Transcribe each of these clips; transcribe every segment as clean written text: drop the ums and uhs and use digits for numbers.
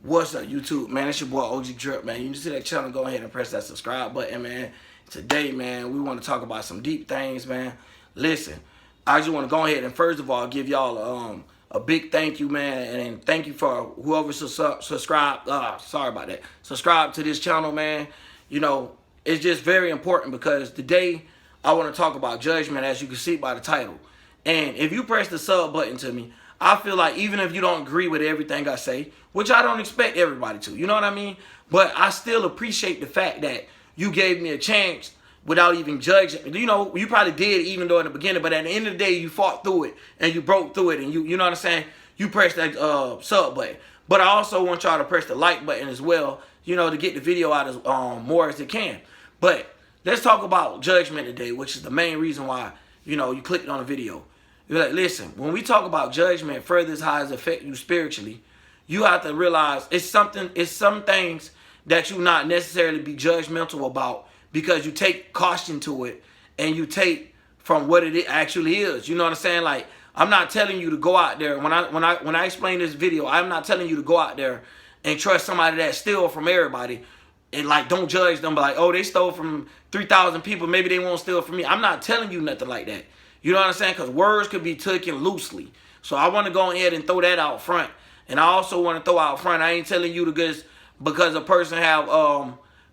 What's up, YouTube, man? It's your boy OG Drip, man. You need to see that channel, go ahead and press that subscribe button, man. Today, man, we want to talk about some deep things, man. Listen, I just want to go ahead and first of all give y'all a big thank you, man, and thank you for whoever subscribed. Sorry about that. Subscribe to this channel, man. You know, it's just very important because today I want to talk about judgment, as you can see by the title. And if you press the sub button to me, I feel like even if you don't agree with everything I say, which I don't expect everybody to, you know what I mean? But I still appreciate the fact that you gave me a chance without even judging. You know, you probably did even though in the beginning, but at the end of the day, you fought through it and you broke through it and you know what I'm saying? You pressed that sub button. But I also want y'all to press the like button as well, you know, to get the video out as more as it can. But let's talk about judgment today, which is the main reason why, you know, you clicked on the video. You're like, listen, when we talk about judgment, further how it affect you spiritually, you have to realize it's some things that you not necessarily be judgmental about because you take caution to it and you take from what it actually is. You know what I'm saying? Like, I'm not telling you to go out there. When I explain this video, I'm not telling you to go out there and trust somebody that steal from everybody and like don't judge them. But like, oh, they stole from 3,000 people, maybe they won't steal from me. I'm not telling you nothing like that. You know what I'm saying? Because words could be taken loosely. So I want to go ahead and throw that out front. And I also want to throw out front, I ain't telling you to just because a person have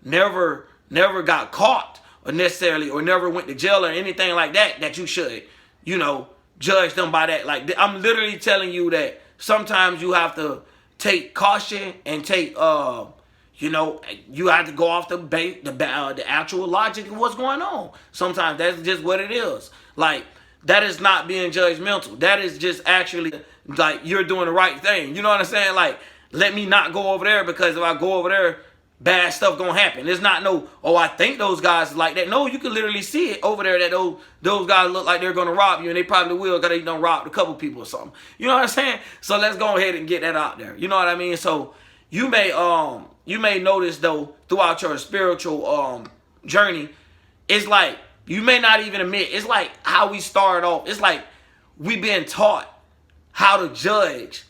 never got caught or necessarily or never went to jail or anything like that, that you should, you know, judge them by that. Like, I'm literally telling you that sometimes you have to take caution and take, you know, you have to go off the actual logic of what's going on. Sometimes that's just what it is. Like, that is not being judgmental. That is just actually like you're doing the right thing. You know what I'm saying? Like, let me not go over there because if I go over there, bad stuff gonna happen. There's not no, oh, I think those guys like that. No, you can literally see it over there that those guys look like they're gonna rob you, and they probably will because they done robbed a couple people or something. You know what I'm saying? So let's go ahead and get that out there. You know what I mean? So you may notice though throughout your spiritual journey, it's like you may not even admit. It's like how we started off. It's like we've been taught how to judge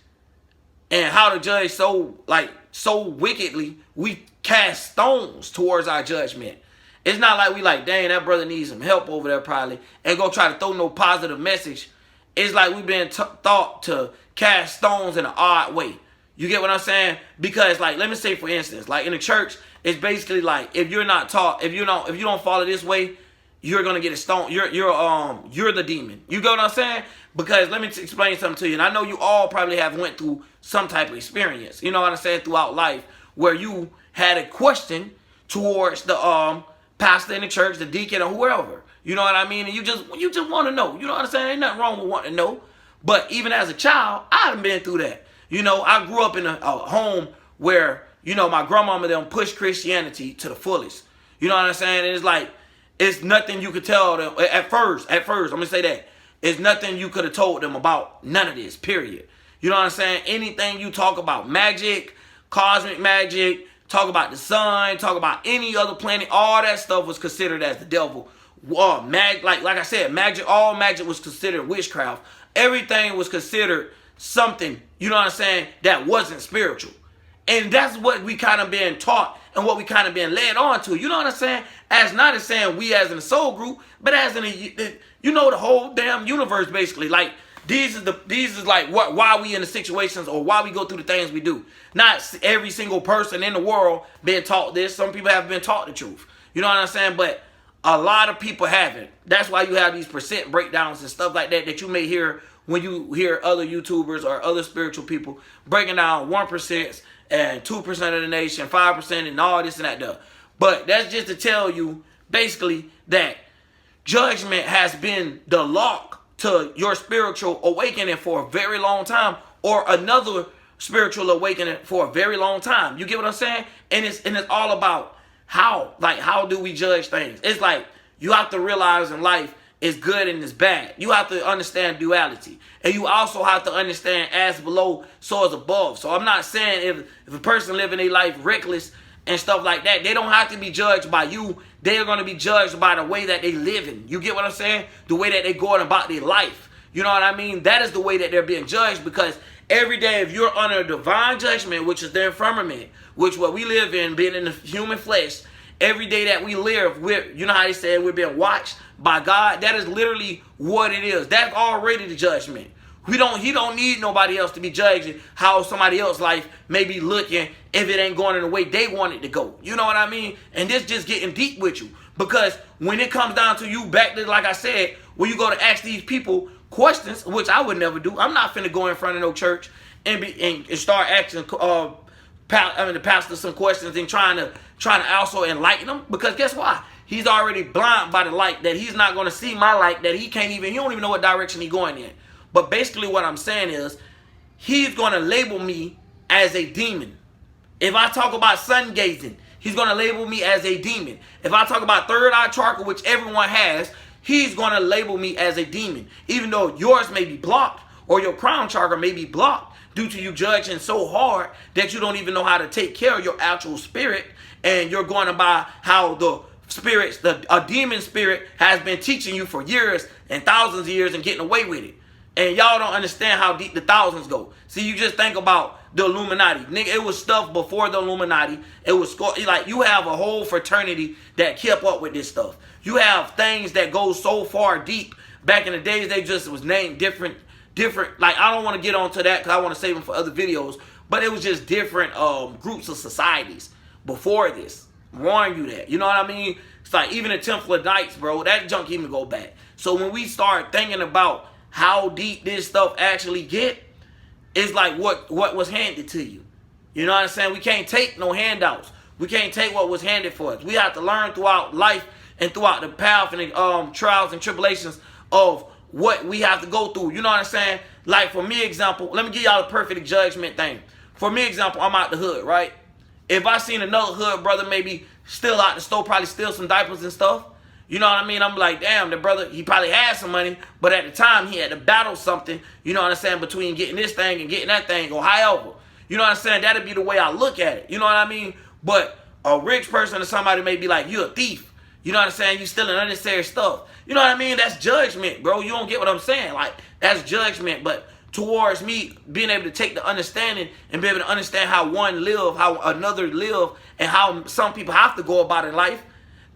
and how to judge so wickedly. We cast stones towards our judgment. It's not like we like, dang, that brother needs some help over there probably, and go try to throw no positive message. It's like we've been taught to cast stones in an odd way. You get what I'm saying? Because like, let me say for instance, like in the church, it's basically like if you're not taught, if you don't follow this way, you're gonna get a stone. You're the demon. You get what I'm saying? Because let me explain something to you. And I know you all probably have went through some type of experience. You know what I'm saying? Throughout life, where you had a question towards the pastor in the church, the deacon, or whoever. You know what I mean? And you just want to know. You know what I'm saying? Ain't nothing wrong with wanting to know. But even as a child, I done been through that. You know, I grew up in a home where, you know, my grandmama them pushed Christianity to the fullest. You know what I'm saying? And it's like, it's nothing you could tell them at first, I'm going to say that. It's nothing you could have told them about none of this, period. You know what I'm saying? Anything you talk about magic, cosmic magic, talk about the sun, talk about any other planet, all that stuff was considered as the devil. Like I said, magic, all magic was considered witchcraft. Everything was considered something, you know what I'm saying, that wasn't spiritual. And that's what we kind of been taught and what we kind of been led on to. You know what I'm saying? As not as saying we as in a soul group, but as in you know, the whole damn universe basically. Like these is like why we in the situations or why we go through the things we do. Not every single person in the world been taught this. Some people have been taught the truth. You know what I'm saying? But a lot of people haven't. That's why you have these percent breakdowns and stuff like that that you may hear when you hear other YouTubers or other spiritual people breaking down 1% and 2% of the nation, 5% and all this and that. But that's just to tell you basically that judgment has been the lock to your spiritual awakening for a very long time, or another spiritual awakening for a very long time. You get what I'm saying? And it's all about how do we judge things? It's like you have to realize in life it's good and it's bad. You have to understand duality. And you also have to understand as below, so as above. So I'm not saying if a person living their life reckless and stuff like that, they don't have to be judged by you. They are going to be judged by the way that they living. You get what I'm saying? The way that they going about their life. You know what I mean? That is the way that they're being judged, because every day, if you're under divine judgment, which is the firmament, which what we live in, being in the human flesh, every day that we live, you know how they say we're being watched by God? That is literally what it is. That's already the judgment. He don't need nobody else to be judging how somebody else's life may be looking if it ain't going in the way they want it to go. You know what I mean? And this just getting deep with you. Because when it comes down to you, back to, like I said, when you go to ask these people questions, which I would never do. I'm not finna go in front of no church and start asking the pastor some questions and trying to also enlighten them. Because guess what? He's already blind by the light, that he's not going to see my light, that he don't even know what direction he's going in. But basically what I'm saying is, he's going to label me as a demon. If I talk about sun gazing, he's going to label me as a demon. If I talk about third eye chakra, which everyone has, he's going to label me as a demon. Even though yours may be blocked, or your crown chakra may be blocked due to you judging so hard that you don't even know how to take care of your actual spirit, and you're going by how the spirits, a demon spirit has been teaching you for years and thousands of years and getting away with it. And y'all don't understand how deep the thousands go. See, you just think about the Illuminati. Nigga, it was stuff before the Illuminati. It was like you have a whole fraternity that kept up with this stuff. You have things that go so far deep. Back in the days, they just was named different. Like, I don't want to get onto that because I want to save them for other videos. But it was just different groups of societies before this. Warn you that. You know what I mean? It's like even the Templar Knights, bro. That junk even go back. So when we start thinking about how deep this stuff actually get, it's like what was handed to you. You know what I'm saying? We can't take no handouts. We can't take what was handed for us. We have to learn throughout life and throughout the path and the trials and tribulations of what we have to go through. You know what I'm saying? Like for me, example, let me give y'all a perfect judgment thing. For me, example, I'm out the hood, right? If I seen another hood brother maybe still out the store, probably steal some diapers and stuff, you know what I mean? I'm like, damn, the brother, he probably had some money, but at the time he had to battle something, you know what I'm saying, between getting this thing and getting that thing, or however. You know what I'm saying? That'd be the way I look at it. You know what I mean? But a rich person or somebody may be like, you a thief. You know what I'm saying? You stealing unnecessary stuff. You know what I mean? That's judgment, bro. You don't get what I'm saying. Like, that's judgment. But towards me being able to take the understanding and be able to understand how one live, how another live, and how some people have to go about in life,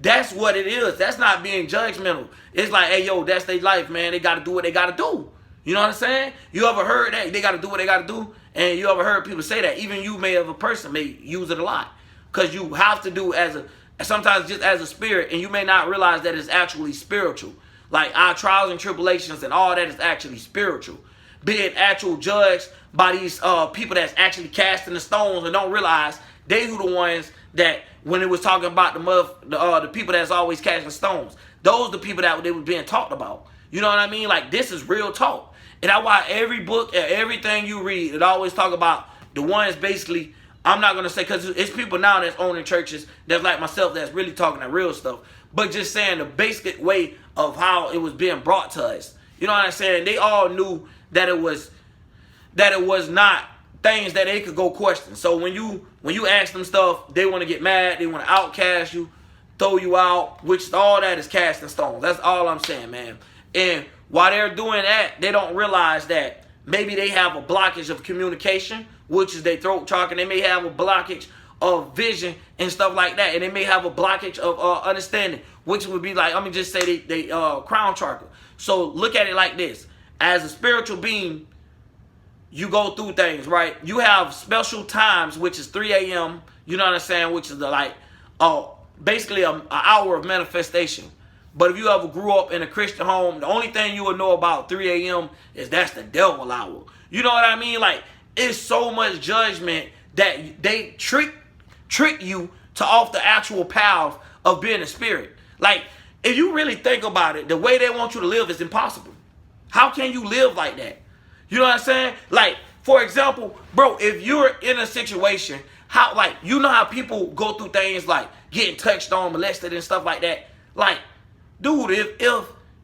that's what it is. That's not being judgmental. It's like, hey, yo, that's their life, man. They got to do what they got to do. You know what I'm saying? You ever heard that? They got to do what they got to do? And you ever heard people say that? Even you may have a person may use it a lot. Because you have to do sometimes just as a spirit, and you may not realize that it's actually spiritual. Like our trials and tribulations and all that is actually spiritual. Being actual judged by these people that's actually casting the stones and don't realize they who the ones that, when it was talking about the people that's always casting stones, those the people that they were being talked about. You know what I mean? Like, this is real talk. And that's why every book and everything you read, it always talk about the ones basically, I'm not going to say, because it's people now that's owning churches that's like myself that's really talking that real stuff, but just saying the basic way of how it was being brought to us. You know what I'm saying? They all knew that it was not things that they could go question. So when you ask them stuff, they want to get mad, they want to outcast you, throw you out, which all that is casting stones. That's all I'm saying, man. And while they're doing that, they don't realize that maybe they have a blockage of communication, which is their throat chakra. They may have a blockage of vision and stuff like that. And they may have a blockage of understanding, which would be like, let me just say they crown chakra. So look at it like this. As a spiritual being, you go through things, right? You have special times, which is 3 a.m., you know what I'm saying, which is basically an hour of manifestation. But if you ever grew up in a Christian home, the only thing you would know about 3 a.m. is that's the devil hour. You know what I mean? Like, it's so much judgment that they trick you to off the actual path of being a spirit. Like, if you really think about it, the way they want you to live is impossible. How can you live like that? You know what I'm saying? Like, for example, bro, if you're in a situation, how, like, you know how people go through things like getting touched on, molested and stuff like that? Like, dude, if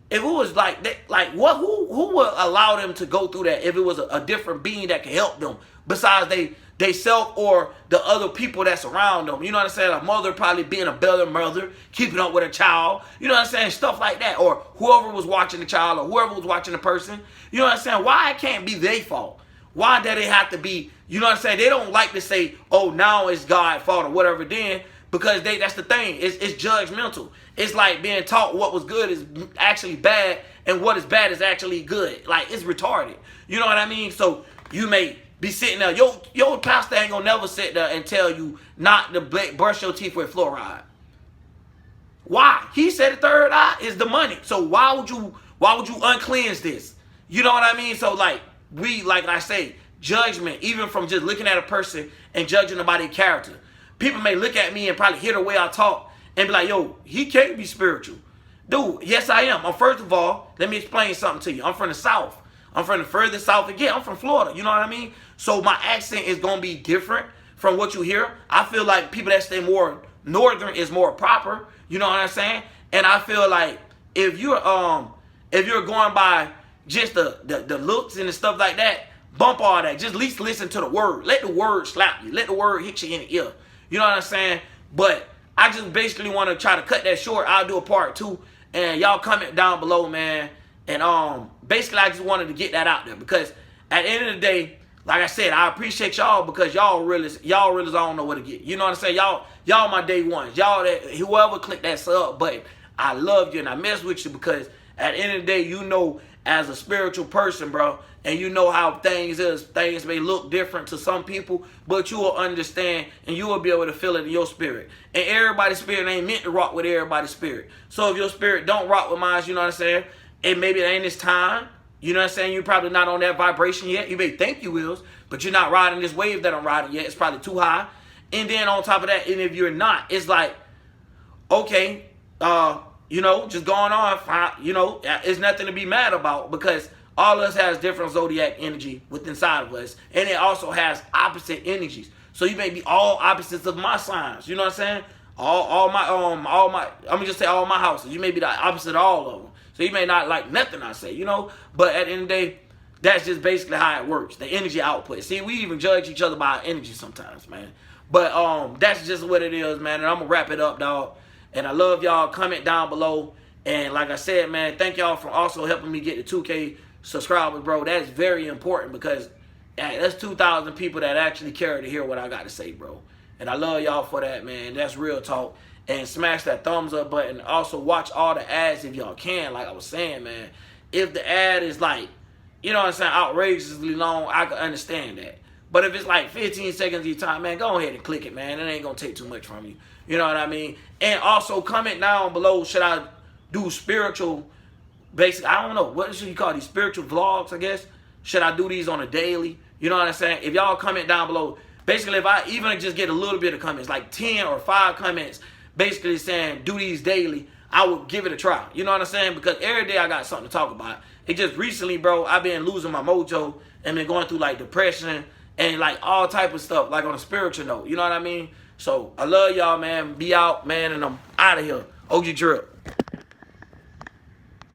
it was like that, like, who would allow them to go through that if it was a different being that could help them besides they self or the other people that's around them? You know what I'm saying? A mother probably being a better mother, keeping up with a child. You know what I'm saying? Stuff like that. Or whoever was watching the child or whoever was watching the person. You know what I'm saying? Why it can't be their fault? Why did it have to be, you know what I'm saying? They don't like to say, oh, now it's God's fault or whatever then, because that's the thing. It's judgmental. It's like being taught what was good is actually bad and what is bad is actually good. Like, it's retarded. You know what I mean? So you may be sitting there. Your pastor ain't gonna never sit there and tell you not to brush your teeth with fluoride. Why? He said the third eye is the money. So why would you uncleanse this? You know what I mean? So like I say, judgment, even from just looking at a person and judging them by their character. People may look at me and probably hear the way I talk and be like, yo, he can't be spiritual. Dude, yes I am. First of all, let me explain something to you. I'm from the South. I'm from the furthest South again. I'm from Florida. You know what I mean? So my accent is going to be different from what you hear. I feel like people that stay more northern is more proper. You know what I'm saying? And I feel like if you're going by just the looks and the stuff like that, bump all that. Just at least listen to the word. Let the word slap you. Let the word hit you in the ear. You know what I'm saying? But I just basically want to try to cut that short. I'll do a part 2. And y'all comment down below, man. And basically I just wanted to get that out there. Because at the end of the day, like I said, I appreciate y'all because y'all really don't know what to get. You know what I'm saying? Y'all my day ones. Y'all that whoever click that sub button, I love you and I mess with you because at the end of the day, you know, as a spiritual person, bro, and you know how things may look different to some people, but you will understand and you will be able to feel it in your spirit. And everybody's spirit ain't meant to rock with everybody's spirit. So if your spirit don't rock with mine, you know what I'm saying? And maybe it ain't this time. You know what I'm saying? You're probably not on that vibration yet. You may think you will, but you're not riding this wave that I'm riding yet. It's probably too high. And then on top of that, and if you're not, it's like, okay, you know, just going on, you know, it's nothing to be mad about because all of us has different zodiac energy within inside of us. And it also has opposite energies. So you may be all opposites of my signs. You know what I'm saying? All my, I'm gonna just say all my houses. You may be the opposite of all of them. So you may not like nothing I say, you know, but at the end of the day, that's just basically how it works. The energy output. See, we even judge each other by our energy sometimes, man. But that's just what it is, man. And I'm gonna wrap it up, dog. And I love y'all. Comment down below. And like I said, man, thank y'all for also helping me get to 2K subscribers, bro. That is very important because that's 2,000 people that actually care to hear what I got to say, bro. And I love y'all for that, man. That's real talk. And smash that thumbs up button. Also, watch all the ads if y'all can. Like I was saying, man. If the ad is like, you know what I'm saying, outrageously long, I can understand that. But if it's like 15 seconds of your time, man, go ahead and click it, man. It ain't going to take too much from you. You know what I mean? And also, comment down below, should I do spiritual, basically, I don't know, what should you call these, spiritual vlogs, I guess? Should I do these on a daily? You know what I'm saying? If y'all comment down below, basically, if I even just get a little bit of comments, like 10 or 5 comments, basically saying do these daily, I would give it a try. You know what I'm saying? Because every day I got something to talk about. It just recently, bro, I've been losing my mojo and been going through like depression and like all type of stuff, like on a spiritual note. You know what I mean? So I love y'all, man. Be out, man, and I'm out of here. OG Drip.